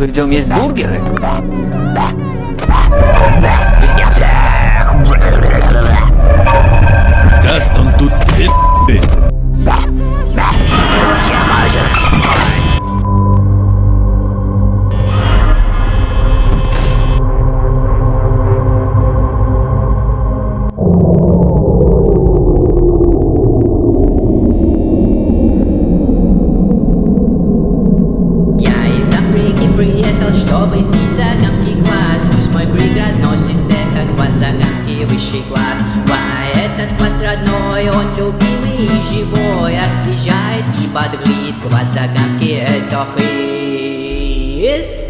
Пойдем есть бургеры? Даст он тут пи***ы. Приехал, чтобы пить загамский квас. Пусть мой крик разносит эхо, квас загамский высший класс. Этот квас родной, он любимый и живой, освежает и бодрит. Квас загамский это хит.